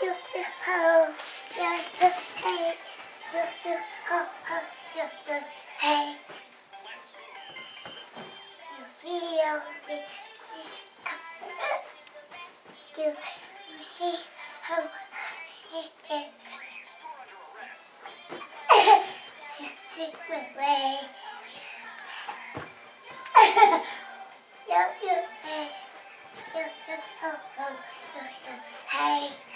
you ho, you hey, you ho ho, you hey. You feel this you he ho, he is. Secret way. You hey, you ho ho, you hey.